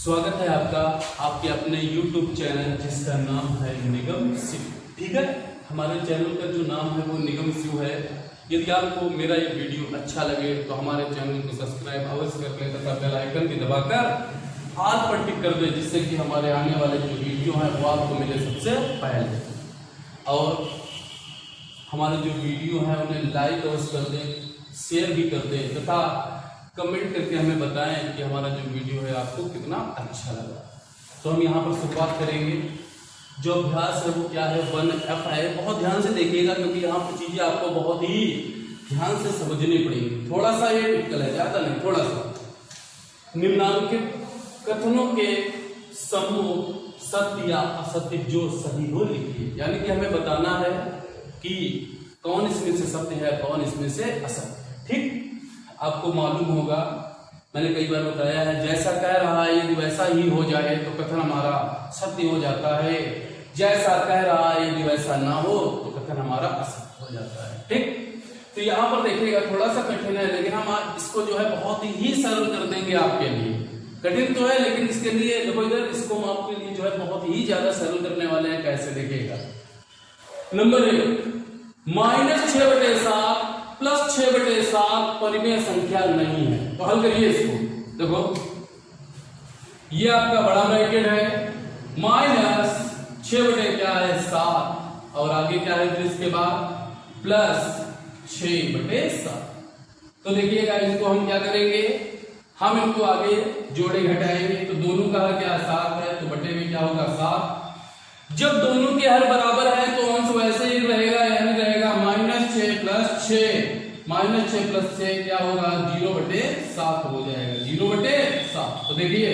स्वागत है आपका आपके अपने YouTube चैनल जिसका नाम है निगम शिव। ठीक है, हमारे चैनल का जो नाम है वो निगम शिव है। यदि आपको मेरा ये वीडियो अच्छा लगे तो हमारे चैनल को सब्सक्राइब अवश्य कर लें तथा बेल आइकन भी दबाकर ऑल पर टिक कर दें, जिससे कि हमारे आने वाले जो वीडियो हैं वो आपको मिले सबसे पहले। और हमारे जो वीडियो हैं उन्हें लाइक अवश्य कर दें, शेयर भी कर दें तथा कमेंट करके हमें बताएं कि हमारा जो वीडियो है आपको कितना अच्छा लगा। तो हम यहाँ पर शुरुआत करेंगे। जो अभ्यास है वो क्या है, 1F है। बहुत ध्यान से देखिएगा क्योंकि यहाँ पर चीजें आपको बहुत ही ध्यान से समझनी पड़ेगी। थोड़ा सा ये टिपिकल है, ज्यादा नहीं, थोड़ा सा। निम्नलिखित कथनों के समूह सत्य या असत्य जो सही हो लिखिए। यानी कि हमें बताना है कि कौन इसमें से सत्य है, कौन इसमें से असत्य। ठीक, आपको मालूम होगा, मैंने कई बार बताया है, जैसा कह रहा है यदि वैसा ही हो जाए तो कथन हमारा सत्य हो जाता है। जैसा कह रहा है यदि वैसा ना हो तो कथन हमारा असत्य हो जाता है। ठीक, तो यहाँ पर देखिएगा थोड़ा सा कठिन है, लेकिन हम इसको जो है बहुत ही सरल कर देंगे आपके लिए। कठिन तो है लेकिन इसके लिए देखो इधर, इसको हम आपके लिए जो है बहुत ही ज्यादा सरल करने वाले हैं। कैसे देखिएगा, नंबर 1, -6/7 + 6/7 परिमेय संख्या नहीं है। तो हल करिए इसको। देखो ये आपका बड़ा ब्रैकेट है, -6 क्या है 7 और आगे क्या है फिर इसके बाद +6/7। तो देखिएगा इनको हम क्या करेंगे, हम इनको आगे जोड़े घटाएंगे। तो दोनों का क्या 7 है, तो बटे में क्या होगा 7। जब दोनों के हर बराबर है तो अंश वैसे ही रहेगा, यानी रहेगा -6 + 6 -6 + 6 क्या होगा 0/7 हो जाएगा, 0/7। तो देखिए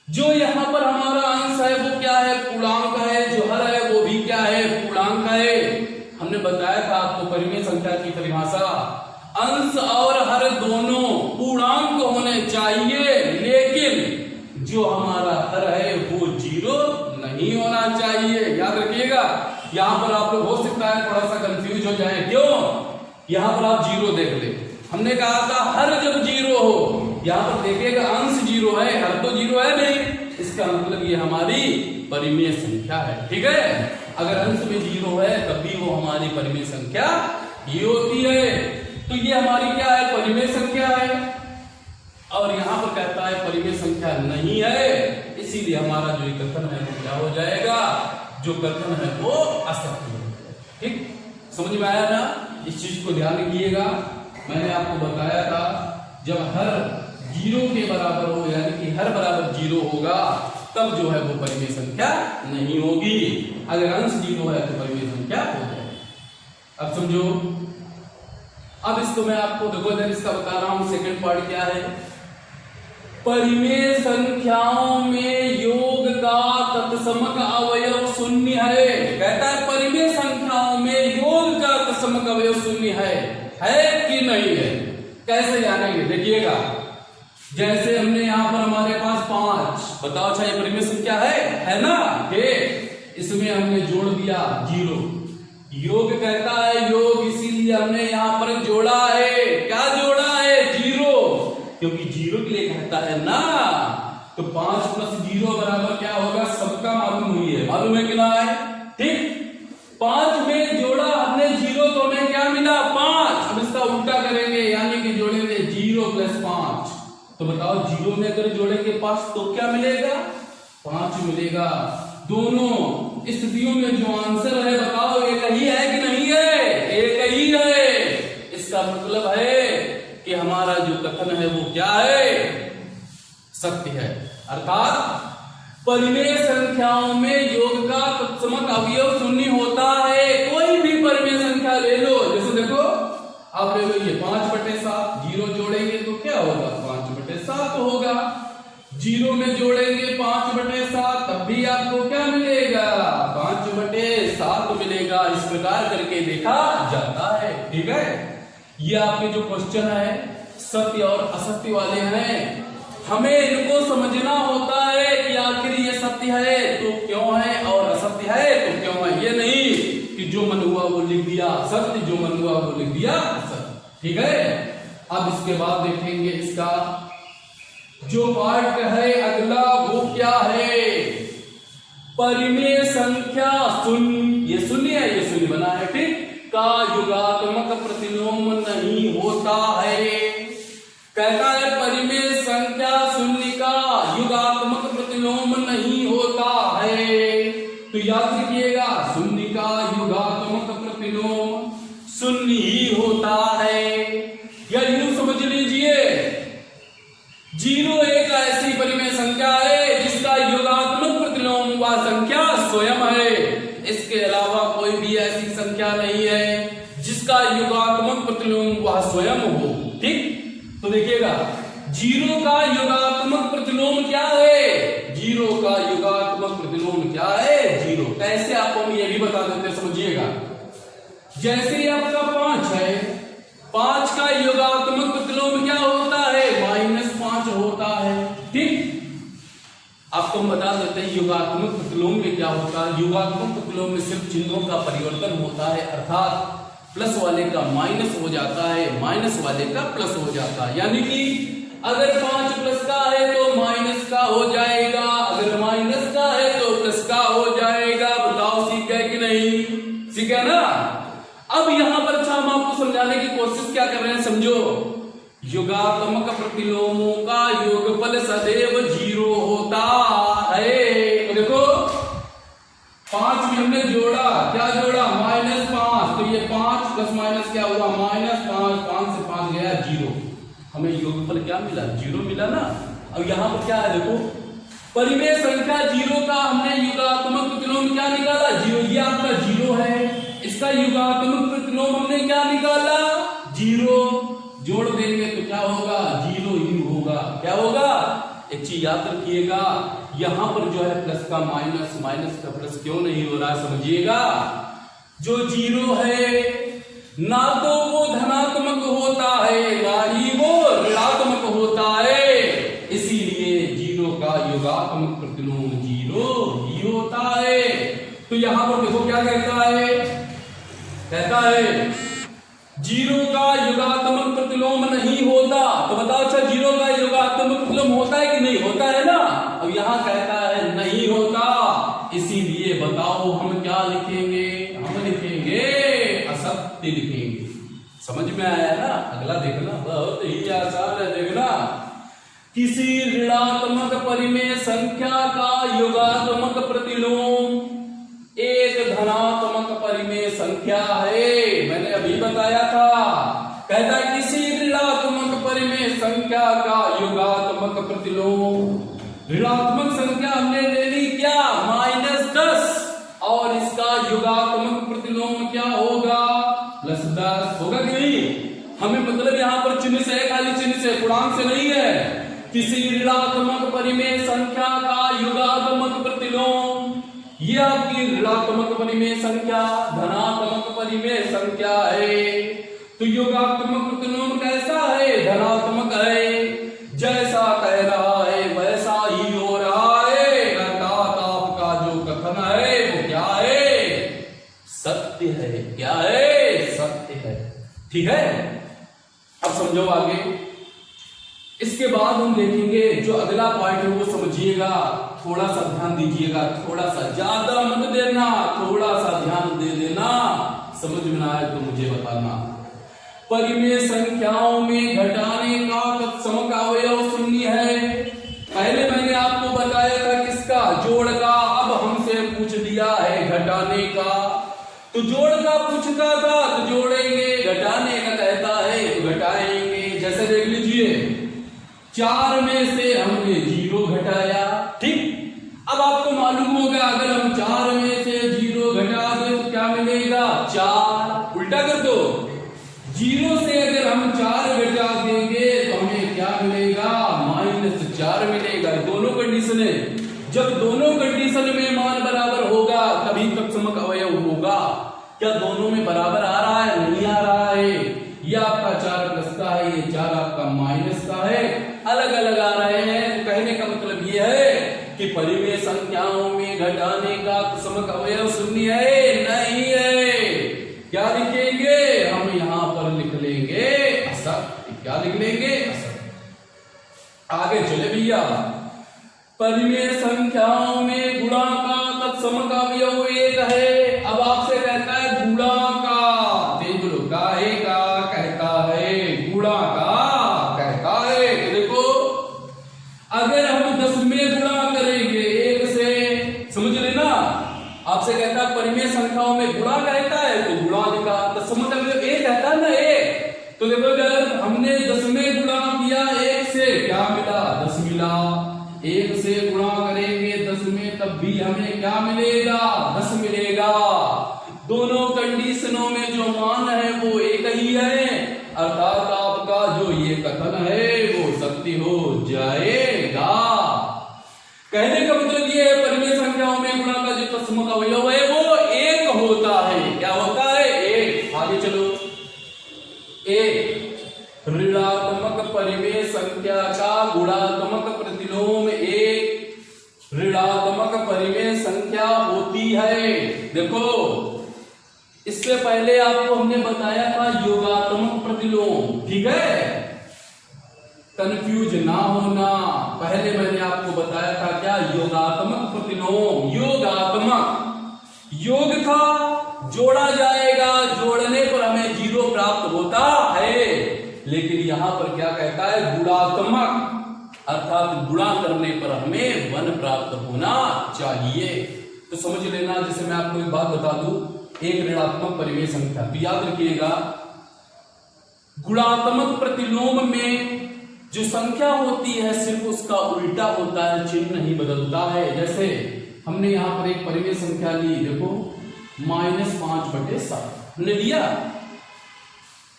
जो यहाँ पर हमारा अंश है वो क्या है, पूर्णांक है। जो हर है वो भी क्या है, पूर्णांक है। हमने बताया था आपको परिमेय संख्या की परिभाषा, अंश और हर दोनों पूर्णांक होने चाहिए, लेकिन जो हमारा हर है वो 0 नहीं होना चाहिए। याद रखिएगा, यहाँ पर आप लोग हो सकता है थोड़ा सा कंफ्यूज हो जाए। क्यों, यहाँ पर आप 0 देख ले, हमने कहा था हर जब 0 हो, यहाँ पर देखिएगा अंश 0 है, हर तो 0 है नहीं, इसका मतलब ये हमारी परिमेय संख्या है। ठीक है, अगर अंश में 0 है तब भी वो हमारी परिमेय संख्या ये होती है। तो ये हमारी क्या है, परिमेय संख्या है। और यहाँ पर कहता है परिमेय संख्या नहीं है, इसीलिए हमारा जो कथन है वो क्या हो जाएगा, जो कथन है वो असत्य हो जाएगा। ठीक, समझ में आया ना? इस चीज को ध्यान रखिएगा। मैंने आपको बताया था जब हर 0 के बराबर हो, यानी कि हर बराबर 0 होगा, तब जो है वो परिमेय संख्या नहीं होगी। अगर अंश 0 है तो परिमेय संख्या हो जाएगी। अब समझो, अब इसको मैं आपको देखो इधर इसका बता रहा हूं। सेकंड पार्ट क्या है, परिमेय संख्याओं में योग का तत्समक अवयव 0 है। कहता है परिमेय संख्याओं में योग का तत्समक अवयव 0 है कि नहीं है। कैसे जानेंगे, देखिएगा जैसे हमने यहाँ पर हमारे पास 5, बताओ अच्छा ये परिमेय संख्या है ना। ठीक, इसमें हमने जोड़ दिया 0, योग कहता है योग, इसीलिए हमने यहाँ पर जोड़ा है। क्या जोड़ा है, 0, क्योंकि 0 के लिए कहता है ना। तो 5 + 0 बराबर क्या होगा, सबका मालूम हुई है, मालूम है कि ना है। ठीक, 5 में जोड़ा हमने 0 तो हमें क्या मिला 5। अब इसका उल्टा करेंगे, यानी कि जोड़ेंगे 0 + 5। तो बताओ 0 में अगर जोड़ेंगे 5 तो क्या मिलेगा, 5 मिलेगा। दोनों स्थितियों में जो आंसर है बताओ एक ही है कि नहीं है, एक ही है। इसका मतलब है कि हमारा जो कथन है वो क्या है, सत्य है। अर्थात परिमेय संख्याओं में योग का तत्समक अवयव 0 होता है। कोई भी परिमेय संख्या ले लो, जैसे देखो आप ले लो ये 5/7, 0 जोड़ेंगे तो क्या होगा 5/7 होगा। 0 में जोड़ेंगे 5/7 तब भी आपको क्या मिलेगा, 5/7 मिलेगा। इस प्रकार करके देखा जाता है। ठीक है, ये आपके जो क्वेश्चन है सत्य और असत्य वाले हैं, हमें इनको समझना होता है कि आखिर ये सत्य है तो क्यों है और असत्य है तो क्यों है। ये नहीं कि जो मन हुआ वो लिख दिया सत्य, जो मन हुआ वो लिख दिया असत्य। ठीक है, अब इसके बाद देखेंगे इसका जो पार्ट है अगला वो क्या है, परिमेय संख्या शून्य, ये शून्य है, ये शून्य बना है, ठीक, का युगात्मक प्रतिलोम नहीं होता है। कहता है परिमेय संख्या शून्य का युगात्मक प्रतिलोम नहीं होता है। तो याद रखिएगा शून्य का युगात्मक प्रतिलोम शून्य ही होता है। या यूं समझ लीजिए, 0 एक ऐसी परिमेय संख्या है जिसका युगात्मक प्रतिलोम व संख्या स्वयं है। इसके अलावा कोई भी ऐसी संख्या नहीं है जिसका युगात्मक प्रतिलोम वह स्वयं हो, ठीक। तो देखिएगा 0 का युगात्मक प्रतिलोम क्या है, 0 का युगात्मक प्रतिलोम क्या है, 0। कैसे आपको हम ये भी बता देते हैं, समझिएगा। जैसे आपका 5 है, 5 का युगात्मक प्रतिलोम क्या होता है, -5 होता है, ठीक। आपको हम बता देते हैं युगात्मक प्रतिलोम में क्या होता है। युगात्मक प्रतिलोम में सिर्फ चिन्हों का परिवर्तन होता है, अर्थात प्लस वाले का माइनस हो जाता है, माइनस वाले का प्लस हो जाता है। यानी कि अगर 5 प्लस का है तो माइनस का हो जाएगा, अगर माइनस का है तो प्लस का हो जाएगा। बताओ सीख गए कि नहीं, सीख गए ना। अब यहां पर अच्छा हम आपको समझाने की कोशिश क्या कर रहे हैं, समझो। युगात्मक प्रतिलोमों का योगफल सदैव 0 होता है। तो देखो 5 में हमने जोड़ा, क्या जोड़ा, -5, तो ये 5 प्लस माइनस क्या हुआ, -5, 5 से 5 गया 0, हमें योगफल क्या मिला, 0 मिला ना। अब यहां पर क्या है, देखो परिमेय संख्या 0 का हमने युगात्मक प्रतिलोम क्या निकाला, 0। ये आपका 0 है, इसका युगात्मक प्रतिलोम हमने क्या निकाला, 0। जोड़ देंगे तो क्या होगा, 0 ही होगा। क्या होगा, एक चीज याद रखिएगा, यहां पर जो है प्लस का माइनस, माइनस का प्लस क्यों नहीं हो रहा है, समझिएगा। जो 0 है ना तो वो धनात्मक होता है ना ही वो ऋणात्मक होता है, इसीलिए 0 का युगात्मक प्रतिलोम 0 ही होता है। तो यहां पर देखो क्या कहता है, कहता है 0 का युगात्मक प्रतिलोम नहीं होता। तो बताओ अच्छा 0 का युगात्मक प्रतिलोम होता है कि नहीं होता है ना। अब यहां कहता है नहीं होता, इसीलिए बताओ हम क्या लिखेंगे, हम लिखेंगे असत्य लिखेंगे। समझ में आया ना। अगला देखना, बहुत ही आसान है, देखना। किसी ऋणात्मक परिमेय संख्या का युगात्मक प्रतिलोम एक धनात्मक परिमेय संख्या है। मैंने अभी बताया था, कहता है किसी ऋणात्मक परिमेय संख्या का युगात्मक प्रतिलोम, ऋणात्मक संख्या हमने ले ली क्या, -10, और इसका युगात्मक प्रतिलोम क्या होगा, +10 होगा कि नहीं। हमें मतलब यहां पर चिन्ह से है, खाली चिन्ह से, पूर्णांक से नहीं है। किसी ऋणात्मक परिमेय संख्या का युगात्मक प्रतिलोम, ये आपकी ऋणात्मक परिमेय संख्या धनात्मक परिमेय संख्या है। तो योगात्मक प्रतिलोम कैसा है, धनात्मक है। जैसा कह रहा है वैसा ही हो रहा है, अर्थात आपका जो कथन है वो क्या है, सत्य है। क्या है, सत्य है, ठीक है। अब समझो आगे। इसके बाद हम देखेंगे जो अगला पॉइंट है वो समझिएगा, थोड़ा सा ध्यान दीजिएगा, थोड़ा सा, ज्यादा मत देना, थोड़ा सा ध्यान दे देना। समझ में ना आए तो मुझे बताना। परिमेय संख्याओं में घटाने का तत्समक अवयव शून्य है। पहले मैंने आपको बताया था किसका, जोड़ का। अब हमसे पूछ दिया है घटाने का। तो जोड़ का पूछता था तो जोड़ेंगे, घटाने का कहता है तो घटाएंगे। जैसे देख लीजिए, 4 में से हमने 0 घटाया, ठीक। अब आपको मालूम होगा अगर हम 4 में से 0 घटा दें तो क्या मिलेगा, 4। उल्टा कर दो, 0 से अगर हम 4 घटा देंगे तो हमें क्या मिलेगा, -4 मिलेगा। दोनों कंडीशन है, जब दोनों कंडीशन में मान बराबर होगा तभी तत्समक अवयव होगा। क्या दोनों में बराबर आ रहा है, नहीं आ रहा है। ये आपका 4 प्लस का है, ये 4 आपका माइनस का है, अलग अलग आ रहे हैं। कहने का मतलब ये है कि परिमेय संख्याओं में घटाने का तत्समक अवयव शून्य है, नहीं है। क्या लिखेंगे हम, यहां पर लिख लेंगे असत्य। क्या लिख लेंगे, असत्य। आगे चले भी परिमेय संख्याओं में गुणा का तत्सम का अवयव एक है। अब आपसे कहता है गुणा का, तेज बोलो, काहे का कहता है, गुणा का कहता है। तो देखो अगर हम 10 में गुणा करेंगे 1 से, समझ लेना, आपसे कहता है परिमेय संख्याओं में गुणा कहता है तो गुणादि का तत्सम का अवयव एक कहता है ना, एक। तो देखो अगर हमने 10 में गुणा किया 1 से, क्या मिला? 10 मिला। 1 से गुणा करेंगे 10 में तब भी हमें क्या मिलेगा? 10 मिलेगा। दोनों कंडीशनों में जो मान है वो एक ही है, अर्थात आपका जो ये कथन है वो सत्य हो जाएगा। कहने का मतलब ये है परिमेय संख्याओं में गुणा का जो तत्सम का अवयव है वो एक होता है। क्या होता है? एक। आगे चलो, एक ऋणात्मक परिमेय संख्या का गुणात्मक प्रतिलोम एक ऋणात्मक परिमेय संख्या होती है। देखो इससे पहले आपको हमने बताया था योगात्मक प्रतिलोम, ठीक है, कंफ्यूज ना होना। पहले मैंने आपको बताया था क्या? योगात्मक प्रतिलोम। योगात्मक योग था, जोड़ा जाएगा, जोड़ने पर हमें 0 प्राप्त होता है। लेकिन यहां पर क्या कहता है? गुणात्मक, अर्थात गुणा करने पर हमें 1 प्राप्त होना चाहिए। तो समझ लेना, जैसे मैं आपको एक बात बता दूं, एक ऋणात्मक परिमेय संख्या, तो याद रखिएगा गुणात्मक प्रतिलोम में जो संख्या होती है सिर्फ उसका उल्टा होता है, चिन्ह नहीं बदलता है। जैसे हमने यहां पर एक परिमेय संख्या ली, देखो -5/7 हमने लिया।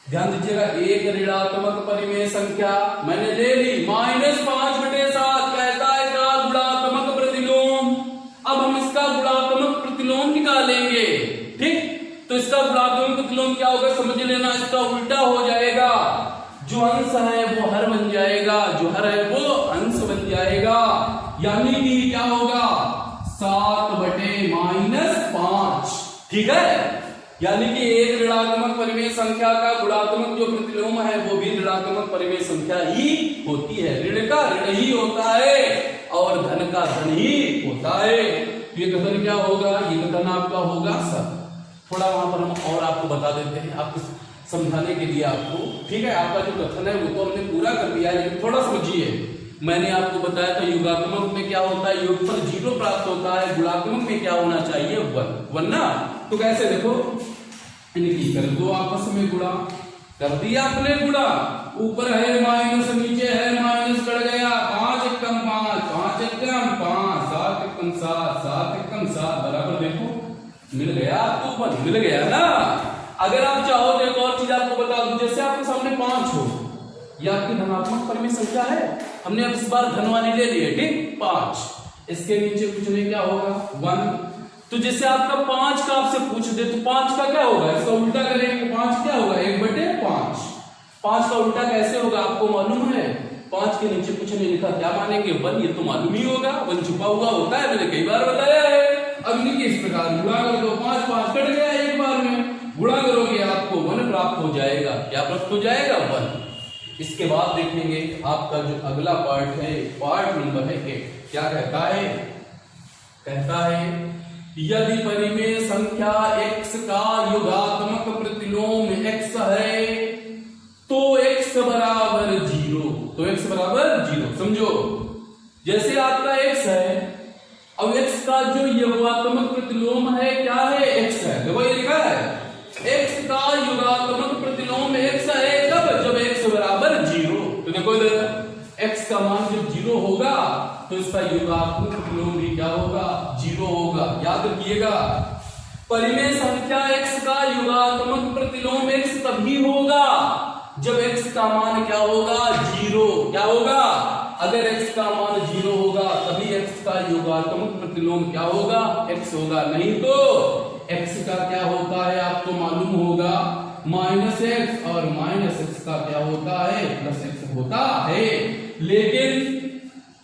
ध्यान दीजिएगा, एक ऋणात्मक परिमेय संख्या मैंने ले ली, -5/7 कहता है का गुणात्मक प्रतिलोम। अब हम इसका गुणात्मक प्रतिलोम निकालेंगे, ठीक। तो इसका गुणात्मक प्रतिलोम क्या होगा? समझ लेना, इसका उल्टा हो जाएगा। जो अंश है वो हर बन जाएगा, जो हर है वो अंश बन जाएगा। यानी कि क्या होगा? 7/-5, ठीक है। यानी कि एक ऋणात्मक परिमेय संख्या का गुणात्मक जो प्रतिलोम है वो भी ऋणात्मक परिमेय संख्या ही होती है। ऋण का ऋण ही होता है और धन का धन ही होता है। ये कथन क्या होगा? ये कथन आपका होगा सत्य। थोड़ा वहां पर हम और आपको बता देते हैं, आपको समझाने के लिए आपको, ठीक है। आपका जो कथन है वो तो हमने पूरा कर दिया है, लेकिन थोड़ा समझिए। मैंने आपको बताया था योगात्मक में क्या होता है? योगफल 0 प्राप्त होता है। गुणात्मक में क्या होना चाहिए? 1 ना। तो कैसे? देखो इनकी कर दो आपस में गुणा, कर दिया आपने गुणा, ऊपर है माइनस, नीचे है माइनस, कट गया 5 एकम 5, 5 एकम 5, 7 एकम 7, 7 एकम 7 बराबर, देखो मिल गया आपको 1, मिल गया ना। अगर आप चाहो तो एक और चीज आपको बता दूं, जैसे आपके सामने 5 हो, ये आपकी धनात्मक परिमेय संख्या है, हमने अब इस बार धन वाली ले ली है, ठीक, 5, इसके नीचे कुछ नहीं, क्या होगा 1। तो जैसे आपका 5 का आपसे पूछ दे तो 5 का क्या होगा? इसका उल्टा करेंगे, 5 क्या होगा? 1/5। 5 का उल्टा कैसे होगा आपको मालूम है? 5 के नीचे कुछ नहीं लिखा, क्या मानेंगे? 1, ये तो मालूम ही होगा, 1 छुपा हुआ होता है, मैंने कई बार बताया है। अब इनकी इस प्रकार गुणा कर दो, 5 5 कट गया एक बार में, गुणा करोगे आपको 1 प्राप्त हो जाएगा। क्या प्राप्त हो जाएगा? 1। इसके बाद देखेंगे आपका जो अगला पार्ट है, पार्ट नंबर है 8, क्या कहता है? कहता है यदि परिमेय संख्या x का योगात्मक प्रतिलोम x है तो x बराबर 0। तो x बराबर 0, समझो। जैसे आपका x है, अब x का जो योगात्मक प्रतिलोम है क्या है? x है। देखो ये लिखा है x का योगात्मक प्रतिलोम x है कब? जब x बराबर 0। तो देखो इधर x का मान जब 0 होगा तो इसका योगात्मक प्रतिलोम भी क्या होगा? 0 होगा। याद रखिएगा, परिमेय संख्या x का योगात्मक प्रतिलोम x तभी होगा जब x का मान क्या होगा? 0। क्या होगा? अगर x का मान 0 होगा तभी x का योगात्मक प्रतिलोम क्या होगा? x होगा, नहीं तो x का क्या होता है आपको मालूम होगा, -x, और -x का क्या होता है? +x होता है। लेकिन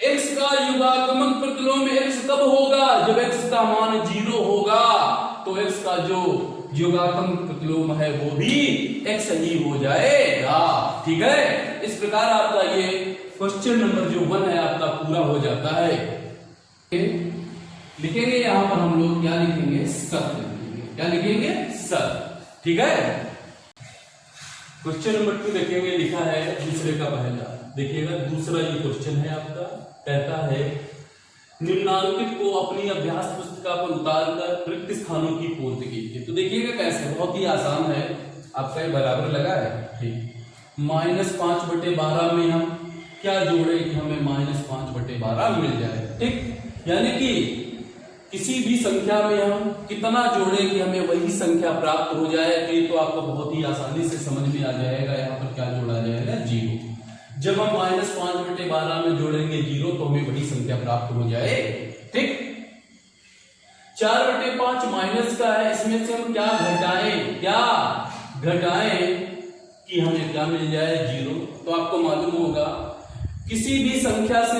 x का योगात्मक प्रतिलोम x कब होगा? जब x का मान 0 होगा तो x का जो योगात्मक प्रतिलोम है वो भी x ही हो जाएगा, ठीक है। इस प्रकार आपका ये क्वेश्चन नंबर जो 1 है आपका पूरा हो जाता है। लिखेंगे यहां पर हम लोग क्या लिखेंगे, सत लिखेंगे। क्या लिखेंगे, सत। ठीक है। क्वेश्चन नंबर 2 देखेंगे, लिखा है दूसरे का पहला। देखिएगा दूसरा ये क्वेश्चन है आपका, कहता है निम्नांकित को अपनी अभ्यास पुस्तिका पर उतारकर रिक्त स्थानों की पूर्ति कीजिए। तो देखिएगा कैसे, बहुत ही आसान है। आपका ये बराबर लगा है, ठीक। -5/12 में हम क्या जोड़े कि हमें -5/12 मिल जाए, ठीक। यानी कि किसी भी संख्या में हम कितना जोड़े कि हमें वही संख्या प्राप्त हो जाए, तो ये तो आपको बहुत ही आसानी से समझ में आ जाएगा। यहाँ पर क्या जोड़ा जाएगा, 0। जब हम -5/12 में जोड़ेंगे 0 तो हमें वही संख्या प्राप्त हो जाए, ठीक। 4/5 माइनस का है, इसमें से हम क्या घटाएं कि हमें क्या मिल जाए, 0। तो आपको मालूम होगा किसी भी संख्या से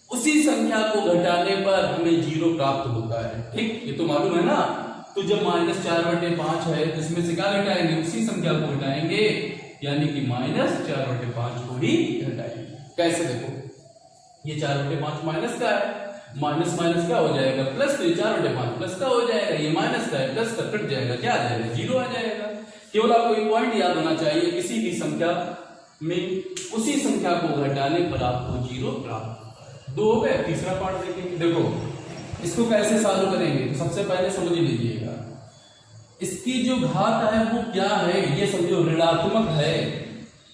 उसी संख्या को घटाने पर हमें 0 प्राप्त होता है, ठीक। ये तो मालूम है ना। तो जब -4/5 है तो इसमें से क्या घटाएंगे, उसी संख्या को घटाएंगे, यानी कि -4/5 को ही घटाएंगे। कैसे, देखो ये 4/5 माइनस का है, माइनस माइनस क्या हो जाएगा, प्लस। तो ये 4/5 प्लस का हो जाएगा, ये माइनस का है, प्लस का कट जाएगा, क्या आ जाएगा, 0 आ जाएगा। केवल आपको एक पॉइंट याद होना चाहिए, किसी भी संख्या में उसी संख्या को घटाने पर आपको 0 प्राप्त होता है। 2 हो गए। तीसरा पार्ट देखेंगे। देखो इसको कैसे सॉल्व करेंगे, तो सबसे पहले समझ लीजिएगा इसकी जो घात है वो क्या है, ये समझो ऋणात्मक है।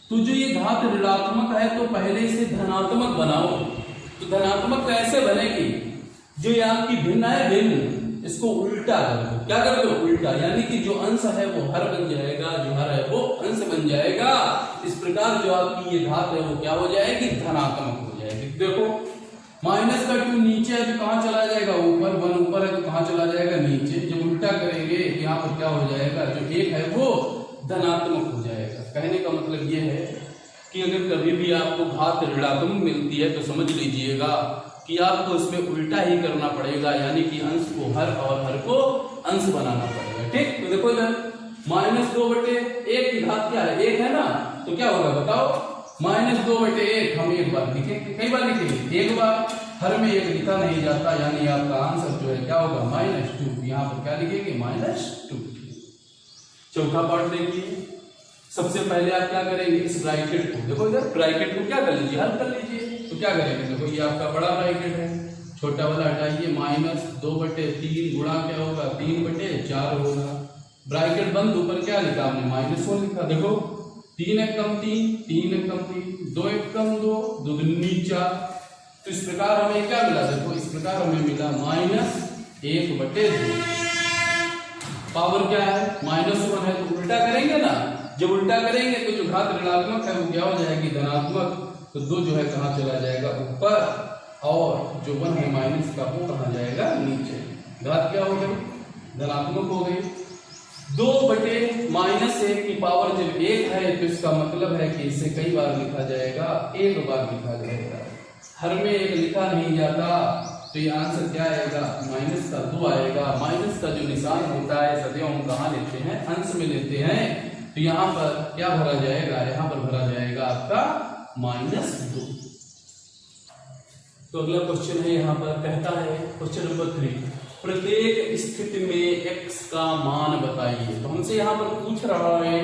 तो जो ये घात ऋणात्मक है तो पहले इसे धनात्मक बनाओ। तो धनात्मक कैसे बनेगी, जो ये आपकी भिन्न है, भिन्न, इसको उल्टा कर दो। क्या कर दो, उल्टा। यानी कि जो अंश है वो हर बन जाएगा, जो हर है वो अंश बन जाएगा। इस प्रकार जो आपकी ये घात है वो क्या हो जाएगी, धनात्मक हो जाएगी। देखो -2 नीचे है तो कहां चला जाएगा, ऊपर। 1 ऊपर है तो कहां चला जाएगा, नीचे। जब उल्टा करेंगे यहाँ पर क्या हो जाएगा, जो 1 है वो धनात्मक हो जाएगा। कहने का मतलब ये है कि अगर कभी भी आपको घात ऋणात्मक मिलती है तो समझ लीजिएगा कि आपको इसमें उल्टा ही करना पड़ेगा, यानी कि अंश को हर और हर को अंश बनाना पड़ेगा, ठीक। तो देखो इधर -2/1 की घात क्या है, 1 है ना। तो क्या होगा बताओ, -2/1 हम एक बार लिखेंगे, कई बार लिखेंगे, एक बार। हर में 1 लिखा नहीं जाता, यानी आपका आंसर जो है क्या होगा, -2। यहाँ पर क्या लिखेंगे, -2। चौथा पार्ट देखिए। सबसे पहले आप क्या करेंगे, इस ब्रैकेट को, देखो इधर ब्रैकेट को क्या कर लीजिए, हल कर लीजिए। तो क्या करेंगे, देखो ये आपका बड़ा ब्रैकेट है, छोटा वाला हटाइए, -2/3 गुणा क्या होगा, 3/4 होगा। ब्रैकेट बंद, ऊपर क्या लिखा हमने, -1 लिखा। देखो 3 × 3, 3 × 3, 2 × 2, 2 दूनी 4। तो इस प्रकार हमें क्या मिला, देखो इस प्रकार हमें मिला -1/2। पावर क्या है, -1 है तो उल्टा करेंगे ना। जब उल्टा करेंगे तो जो घात ऋणात्मक है वो क्या हो जाएगी, धनात्मक। तो 2 जो है कहां चला जाएगा, ऊपर, और जो 1 है माइनस का वो कहां जाएगा, नीचे। घात क्या हो गई, धनात्मक हो गई। 2/-1 की पावर जब 1 है तो इसका मतलब है कि इसे कई बार लिखा जाएगा, एक बार लिखा जाएगा। हर में 1 लिखा नहीं जाता, तो ये आंसर क्या आएगा, -2 आएगा। माइनस का जो निशान होता है सदैव हम कहाँ लेते हैं, अंश में लेते हैं। तो यहाँ पर क्या भरा जाएगा, यहाँ पर भरा जाएगा आपका -2। तो अगला क्वेश्चन है, यहाँ पर कहता है क्वेश्चन नंबर 3, प्रत्येक स्थिति में x का मान बताइए। तो हमसे यहाँ पर पूछ रहा है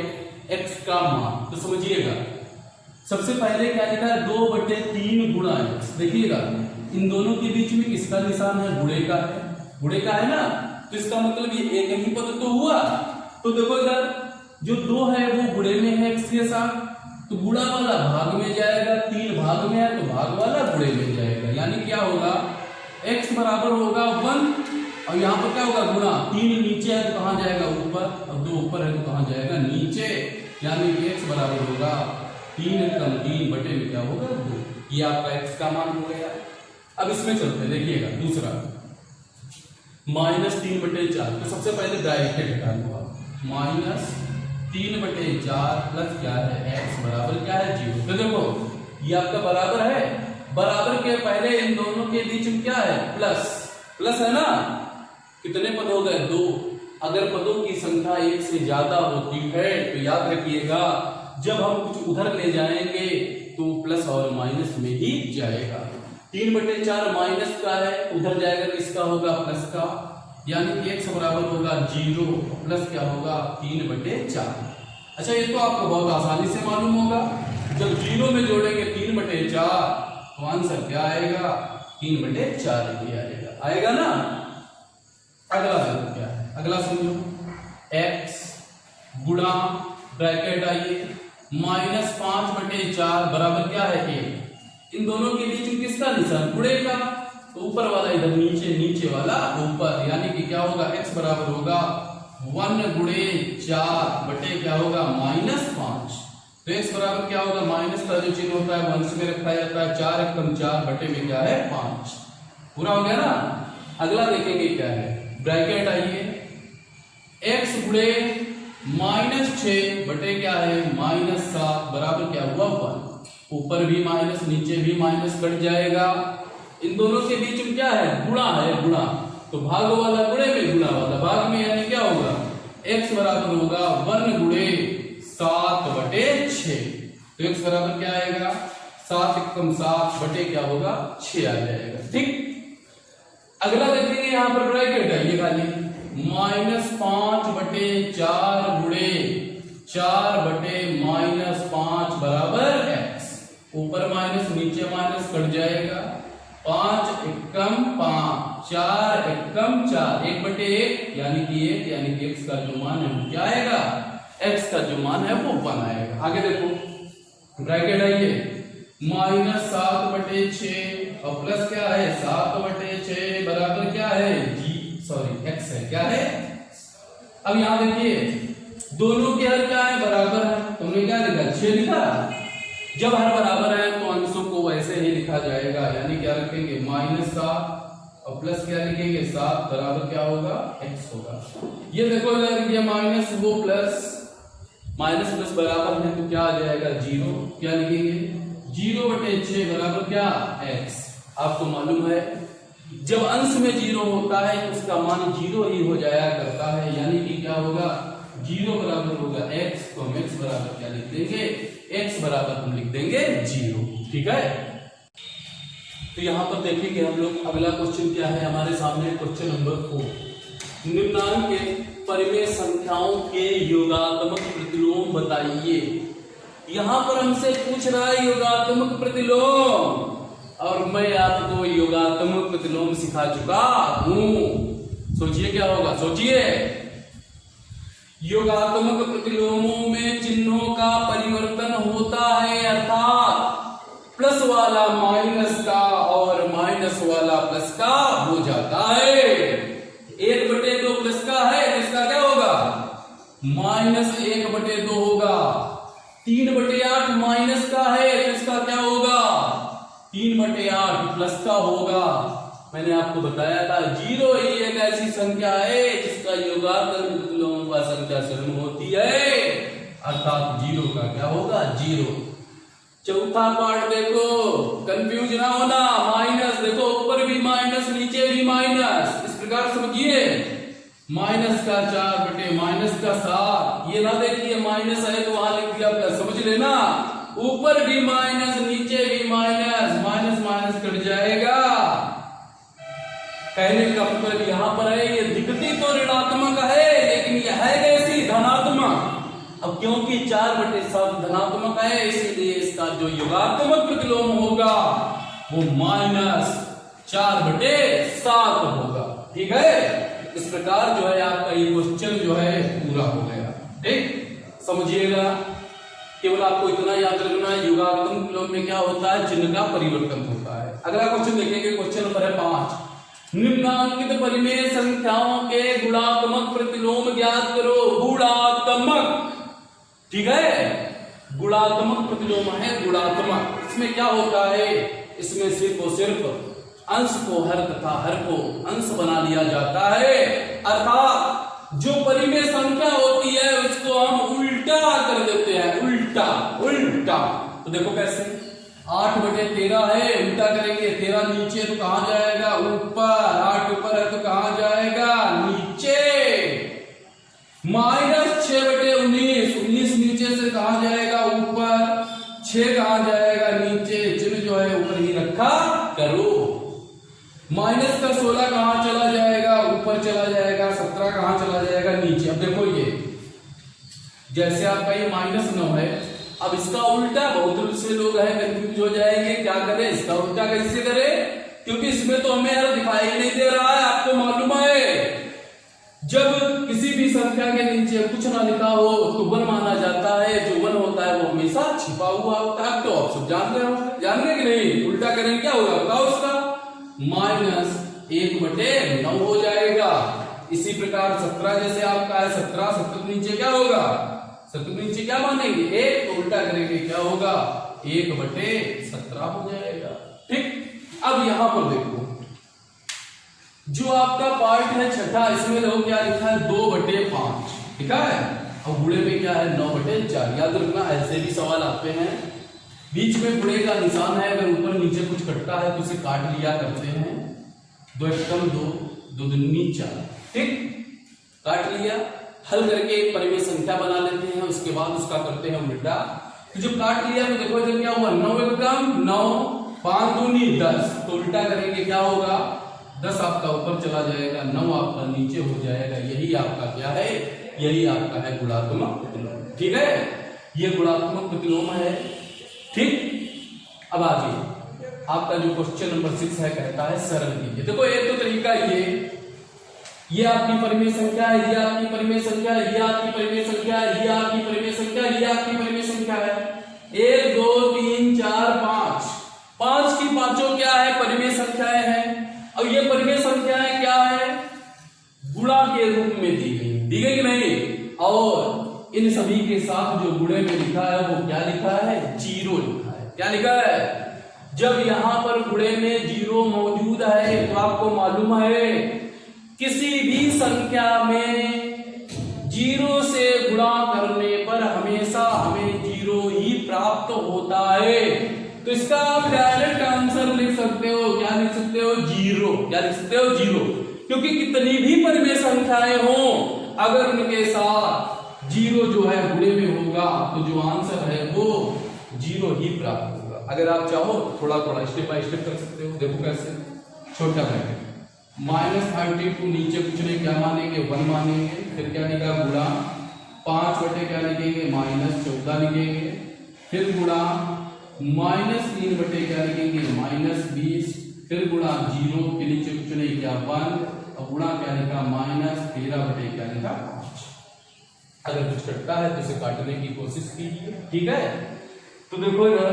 x का मान। तो समझिएगा सबसे पहले क्या लिखा है, 2/3 गुणा x। देखिएगा इन दोनों के बीच में किसका निशान है, गुणे का है, गुणे का है ना। तो इसका मतलब ये एक ही पद तो हुआ। तो देखो इधर जो 2 है वो गुणे में है x के साथ, तो गुणा वाला भाग में जाएगा, 3 भाग में है तो भाग वाला गुणे में जाएगा। यानी क्या होगा, x बराबर होगा 1, और यहाँ पर क्या होगा, गुणा। 3 नीचे है तो कहां जाएगा, ऊपर, और 2 ऊपर है तो कहां जाएगा, नीचे। यानी कि x बराबर होगा 3 × 3 बटे में क्या होगा, 2। ये आपका x का मान हो गया। अब इसमें चलते हैं, देखिएगा दूसरा -3/4। तो सबसे पहले ब्रैकेट हटा लो, -3/4 प्लस क्या है, x बराबर क्या है, 0। तो देखो ये आपका बराबर है, बराबर के पहले इन दोनों के बीच में क्या है, प्लस। प्लस है ना। कितने पद हो गए, 2। अगर पदों की संख्या 1 से ज्यादा होती है तो याद रखिएगा जब हम कुछ उधर ले जाएंगे तो प्लस और माइनस में ही जाएगा। 3/4 माइनस का है, उधर जाएगा किसका होगा, प्लस का, यानी कि x बराबर होगा 0 प्लस क्या होगा 3/4। अच्छा ये तो आपको बहुत आसानी से मालूम होगा, जब 0 में जोड़ेंगे 3/4 तो आंसर क्या आएगा, 3/4 ही आएगा, आएगा ना। अगला देखो क्या है, अगला समझो, x गुणा ब्रैकेट आइए -5/4 बराबर क्या है 1। इन दोनों के बीच में किसका निशान, गुणे का, तो ऊपर वाला इधर नीचे, नीचे वाला ऊपर, यानी कि क्या होगा, x बराबर होगा 1 गुणे 4 बटे क्या होगा -5। तो x बराबर क्या होगा, माइनस का जो चिन्ह होता है वंश में रखा जाता है, 4 एकम 4 बटे में क्या है 5। पूरा हो गया ना। अगला देखेंगे क्या है, ब्रैकेट आइए, x गुणे -6 बटे क्या है -7 बराबर क्या हुआ 1। ऊपर भी माइनस नीचे भी माइनस कट जाएगा, इन दोनों के बीच में क्या है, गुणा है, गुणा, तो भाग वाला गुणे में, गुणा वाला भाग में, यानी क्या होगा, x बराबर होगा 1 गुणे 7/6। तो x बराबर क्या आएगा, 7 एकम 7 बटे क्या होगा 6 आ जाएगा। ठीक, अगला देखेंगे यहां पर ब्रैकेट है ये खाली, -5/4 गुणे 4 बटे -5 बराबर x। ऊपर माइनस नीचे माइनस कट जाएगा, 5 एकम 5, 4 एकम 4, 1/1 यानी कि 1, यानी कि x का जो मान है वो क्या आएगा, x का जो मान है वो 1 आएगा। आगे देखो ब्रैकेट आइए, -7/6 और प्लस क्या है 7/6 बराबर क्या है x है, क्या है। अब यहां देखिए दोनों के हर क्या है, बराबर है, तुमने क्या लिखा 6 लिखा। जब हर बराबर है तो अंशों को वैसे ही लिखा जाएगा, यानी क्या रखेंगे -7 और प्लस क्या लिखेंगे 7 बराबर क्या होगा x होगा। ये देखो इधर ये माइनस वो प्लस, माइनस प्लस बराबर है तो क्या आ जाएगा 0, क्या लिखेंगे 0/6 बराबर क्या x। आपको मालूम है जब अंश में 0 होता है तो उसका मान 0 ही हो जाया करता है, यानी कि क्या होगा 0 बराबर होगा x, तो हम x बराबर क्या लिख देंगे, x बराबर हम लिख देंगे 0। ठीक है, तो यहां पर देखेंगे हम लोग अगला क्वेश्चन क्या है हमारे सामने, क्वेश्चन नंबर 4। निम्नांकित परिमेय संख्याओं के योगात्मक प्रतिलोम बताइए। यहां पर हमसे पूछ रहा है योगात्मक प्रतिलोम, और मैं आपको योगात्मक प्रतिलोम सिखा चुका हूं। सोचिए क्या होगा, सोचिए। योगात्मक प्रतिलोमों में चिन्हों का परिवर्तन होता है, अर्थात प्लस वाला माइनस का और माइनस वाला प्लस का हो जाता है। 1/2 प्लस का है तो इसका क्या होगा, -1/2 होगा। 3/8 माइनस का है तो इसका क्या होगा, 3/8 प्लस का होगा। मैंने आपको बताया था 0 ही एक ऐसी संख्या है जिसका योगात्मक प्रतिलोम व संख्या से होती है, अर्थात 0 का क्या होगा 0। चौथा पार्ट देखो, कंफ्यूज ना होना, माइनस देखो ऊपर भी माइनस नीचे भी माइनस, इस प्रकार समझिए। माइनस का 4 बटे माइनस का 7, ये ना देखिए माइनस है तो वहां लिख दिया प्लस, समझ लेना। ऊपर भी माइनस नीचे भी माइनस, माइनस माइनस कट जाएगा। कहने का मतलब यहाँ पर है ये दिखती तो ऋणात्मक है लेकिन यह है कैसी, धनात्मक। अब क्योंकि 4/7 धनात्मक है इसीलिए इसका जो योगात्मक प्रतिलोम होगा वो -4/7 होगा। ठीक है, इस प्रकार जो है आपका ये क्वेश्चन जो है पूरा हो गया। ठीक, समझिएगा। केवल आपको इतना याद रखना है योगात्मक प्रतिलोम में क्या होता है, चिन्ह का परिवर्तन होता है। अगला क्वेश्चन देखेंगे, क्वेश्चन नंबर है 5। निम्नांकित परिमेय संख्याओं के गुणात्मक प्रतिलोम ज्ञात करो। गुणात्मक, ठीक है, गुणात्मक प्रतिलोम है, गुणात्मक। इसमें क्या होता है, इसमें सिर्फ और सिर्फ अंश को हर तथा हर को अंश बना लिया जाता है, अर्थात जो परिमेय संख्या होती है उसको हम उल्टा कर देते हैं, उल्टा उल्टा। तो देखो कैसे, 8/13 है, उल्टा करेंगे 13 नीचे तो कहां जाएगा, ऊपर। 8 ऊपर है तो कहां जाएगा, नीचे। -6/19, 19 नीचे से कहां जाएगा, ऊपर। 6 कहां जाएगा, माइनस का 16 कहां चला जाएगा, ऊपर चला जाएगा, 17 कहां चला जाएगा, नीचे। अब देखो ये जैसे आपका ये -9 है, अब इसका उल्टा बहुत से लोग हैं कंफ्यूज हो जाएंगे, क्या करें इसका उल्टा कैसे करें, क्योंकि इसमें तो हमें यार दिखाई नहीं दे रहा है। आपको मालूम है जब किसी भी संख्या के नीचे कुछ ना लिखा हो तो 1 माना जाता है, जो 1 होता है वो हमेशा छिपा हुआ होता है। तो आप सब जान रहे कि नहीं, उल्टा करेंगे क्या होगा बताओ, उसका -1/9 हो जाएगा। इसी प्रकार 17 जैसे आपका है 17 के नीचे क्या होगा, 17 के नीचे क्या मानेंगे 1, तो उल्टा करेंगे क्या होगा 1/17 हो जाएगा। ठीक, अब यहां पर देखो जो आपका पार्ट है छठा, इसमें देखो क्या लिखा है 2/5, ठीक है। अब गुणे में क्या है 9/4। याद रखना ऐसे भी सवाल आते हैं, बीच में गुणे का निशान है, अगर ऊपर नीचे कुछ कटता है तो उसे काट लिया करते हैं। 2 × 2 2 दूनी 4, ठीक, काट लिया, हल करके एक परिमेय संख्या बना लेते हैं, उसके बाद उसका करते हैं उल्टा। तो जब काट लिया तो देखो इधर क्या हुआ 9 × 9 5 दूनी 10, तो उल्टा करेंगे क्या होगा 10 आपका ऊपर चला जाएगा, 9 आपका नीचे हो जाएगा। यही आपका क्या है, यही आपका है गुणात्मक प्रतिलोम, ठीक है, ये गुणात्मक प्रतिलोम है। ठीक, अब आगे आपका जो क्वेश्चन नंबर 6 है कहता है सरल कीजिए। देखो एक तो तरीका ये आपकी परिमेय संख्या है, ये आपकी परिमेय संख्या है, ये आपकी परिमेय संख्या है, ये आपकी परिमेय संख्या है, ये आपकी परिमेय संख्या है। 1 2 3 4 5, 5 की पांचों क्या है परिमेय संख्याएं हैं। अब ये परिमेय संख्याएं क्या है, गुणा के रूप में दी गई कि नहीं, और इन सभी के साथ जो गुणे में लिखा है वो क्या लिखा है 0 लिखा है। क्या लिखा है, जब यहां पर गुणे में 0 मौजूद है तो आपको मालूम है किसी भी संख्या में 0 से गुणा करने पर हमेशा हमें 0 ही प्राप्त होता है। तो इसका आप डायरेक्ट आंसर लिख सकते हो, क्या लिख सकते हो 0, क्या लिख सकते हो 0, क्योंकि कितनी भी परिमेय संख्याएं हो अगर उनके साथ 0 जो है गुणे में होगा तो जो आंसर है वो 0 ही प्राप्त होगा। अगर आप चाहो थोड़ा थोड़ा स्टेप बाय स्टेप कर सकते हो। देखो कैसे, छोटा ब्रैकेट -32 नीचे कुछ नहीं, क्या मानेंगे 1 मानेंगे, फिर क्या लिखा गुणा 5 बटे क्या लिखेंगे -14 लिखेंगे, फिर गुणा -3 बटे क्या लिखेंगे -20, फिर गुणा 0 के नीचे कुछ नहीं क्या 1, और गुणा क्या लिखा -13 बटे क्या लिखा 5। अगर कुछ कटता है तो इसे काटने की कोशिश कीजिए, ठीक है। तो देखो इधर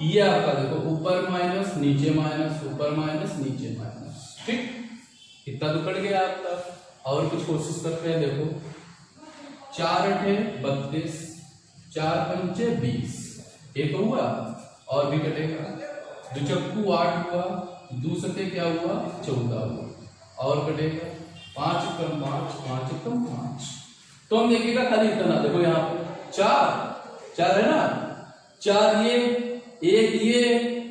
ये आपका देखो ऊपर माइनस नीचे माइनस, ऊपर माइनस नीचे माइनस, ठीक, इतना तो कट गया आपका। और कुछ कोशिश करते हैं, देखो 4 × 8 = 32, 4 × 5 = 20, एक हुआ और भी कटेगा, 2 × 8 हुआ, 2 × क्या हुआ 14 हुआ, और कटेगा 5 × 5 5 × 5। तो हम देखिएगा खाली इतना, देखो यहाँ पे 4 है ना, 4 ये 1 ये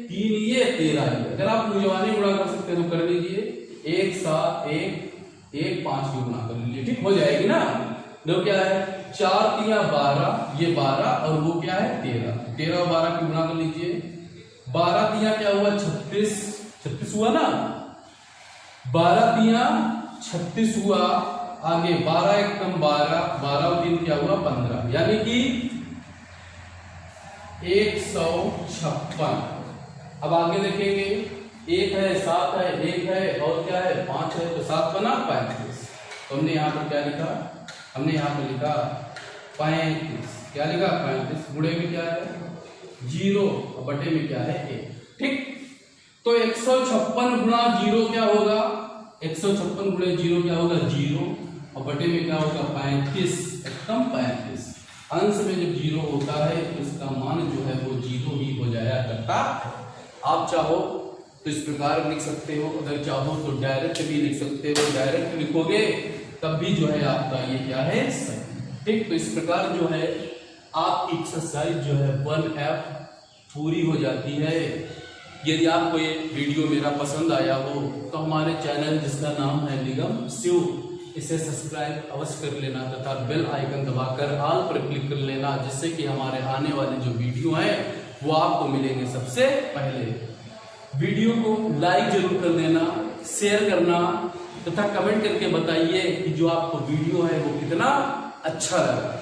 3 ये 13 ये। अगर आप मुझवाने गुणा कर सकते हैं तो कर लीजिए, 1 7 1 1 5 की गुणा कर लीजिए, ठीक हो जाएगी ना। देखो क्या है 4 × 3 12, ये 12 और वो क्या है 13, 13 और 12 की गुणा कर लीजिए, 12 × 3 क्या हुआ 36 हुआ ना, 12 × 3 36 हुआ, आगे 12 × 1 = 12, 12 और 3 क्या हुआ 15, यानी कि 156। अब आगे देखेंगे 1 है 7 है 1 है और क्या है 5 है, तो 7 बना 35। तो हमने यहाँ पर क्या लिखा, हमने यहाँ पर लिखा 35, क्या लिखा 35, गुणे में क्या है 0 और बटे में क्या है 1, ठीक। तो 156 गुणा 0 क्या होगा, 156 गुणे 0 क्या होगा 0, और बटे में क्या होगा 35, एकदम 35। अंश में जब 0 होता है तो इसका मान जो है वो 0 ही हो जाया करता। आप चाहो तो इस प्रकार लिख सकते हो, अगर चाहो तो डायरेक्ट भी लिख सकते हो, डायरेक्ट लिखोगे तब भी जो है आपका ये क्या है सही, ठीक। तो इस प्रकार जो है आपकी एक्सरसाइज जो है 1F पूरी हो जाती है। यदि आपको ये वीडियो मेरा पसंद आया हो तो हमारे चैनल जिसका नाम है निगम शिव, इसे सब्सक्राइब अवश्य कर लेना तथा बेल आइकन दबाकर ऑल पर क्लिक कर लेना, जिससे कि हमारे आने वाले जो वीडियो हैं वो आपको मिलेंगे सबसे पहले। वीडियो को लाइक जरूर कर देना, शेयर करना तथा कमेंट करके बताइए कि जो आपको वीडियो है वो कितना अच्छा लगा।